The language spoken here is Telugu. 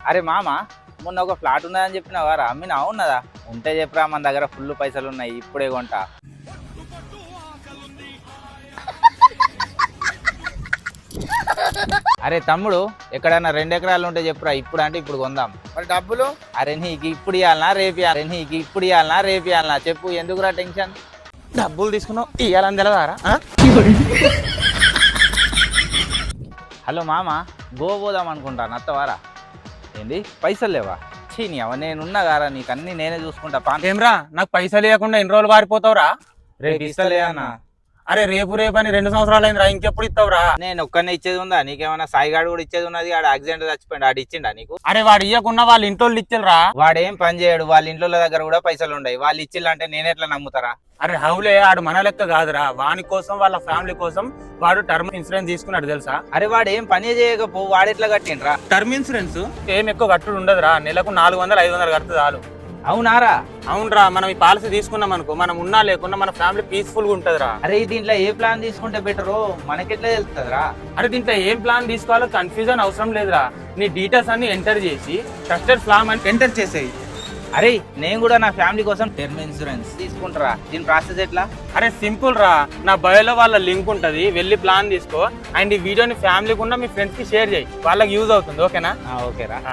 అరే మామ, మొన్న ఒక ఫ్లాట్ ఉన్నదని చెప్పినావారా? అమ్మినా ఉన్నదా? ఉంటే చెప్పరా, మన దగ్గర ఫుల్ పైసలు ఉన్నాయి, ఇప్పుడే కొంటా. అరే తమ్ముడు, ఎక్కడైనా 2 ఎకరాలు ఉంటే చెప్పురా, ఇప్పుడు అంటే ఇప్పుడు కొందాం. మరి డబ్బులు? అరే నీకు ఇప్పుడు ఇవ్వాలనా రేపు ఇవ్వాలి? నీకు ఇప్పుడు ఇవ్వాలనా రేపు ఇవ్వాలనా? చెప్పు, ఎందుకురా టెన్షన్? డబ్బులు తీసుకున్నావు ఇవ్వాలని తెలదారా? హలో మామ, గోవా పోదాం అనుకుంటా, నత్తవారా? ఏంది పైసలు లేవా? చీని అవ, నేనున్నా గారా, నీకు అన్ని నేనే చూసుకుంటా. ఏమ్రా, నాకు పైసలు ఇవ్వకుండా ఎన్ని రోజులు పారిపోతావురా? రేపు ఇస్తలే అన్న. అరే రేపు అని 2 సంవత్సరాలు అయిందిరా, ఇంకెప్పుడు ఇస్తావురా? నేను ఒక్కనే ఇచ్చేది ఉందా? నీకేమన్నా సాయిగాడు కూడా ఇచ్చేది ఉన్నది? ఆడ యాక్సిడెంట్ చచ్చిపోయింది, ఆడు ఇచ్చిండా నీకు? అరే వాడు ఇవ్వకుండా వాళ్ళ ఇంట్లో ఇచ్చిల్రా. వాడేం పని చేయడు, వాళ్ళ ఇంట్లో దగ్గర కూడా పైసలు ఉండయి, వాళ్ళు ఇచ్చిల్లంటే నేనెట్లా నమ్ముతారా? అరే హౌలే, ఆడు మన లెక్క కాదురా, వాని కోసం వాళ్ళ ఫ్యామిలీ కోసం వాడు టర్మ్ ఇన్సూరెన్స్ తీసుకున్నాడు తెలుసా? అరే వాడు ఏం పని చేయకపో, వాడెట్లా కట్టిండ్రా టర్మ్ ఇన్సూరెన్స్ ఏం ఎక్కువ కట్టుడు ఉండదురా, నెలకు 400-500 కడుతుంది చాలు. అవునారా? అవునరా, మనం ఈ పాలసీ తీసుకున్నాం అనుకో, మనం ఉన్నా లేకున్నా మన ఫ్యామిలీ పీస్ఫుల్ గా ఉంటదిరా. అరే దీంట్లో ఏ ప్లాన్ తీసుకుంటే బెటరో మనకెట్లా తెలుస్తుందిరా? అరే దీంట్లో ఏం ప్లాన్ తీసుకోవాలో కన్ఫ్యూజన్ అవసరం లేదురా, నీ డీటెయిల్స్ అన్ని ఎంటర్ చేసి ట్రస్టెడ్ ప్లాన్ అని ఎంటర్ చేసేయి. అరే నేను కూడా నా ఫ్యామిలీ కోసం టర్మ్ ఇన్సూరెన్స్ తీసుకుంటారా, దీని ప్రాసెస్ ఎట్లా? అరే సింపుల్ రా, నా బయోలో వాళ్ళ లింక్ ఉంటది, వెళ్ళి ప్లాన్ తీసుకో అండ్ ఈ వీడియోని ఫ్యామిలీకి ఉన్న మీ ఫ్రెండ్స్ కి షేర్ చేయి, వాళ్ళకి యూజ్ అవుతుంది. ఓకేనా? ఓకేరా.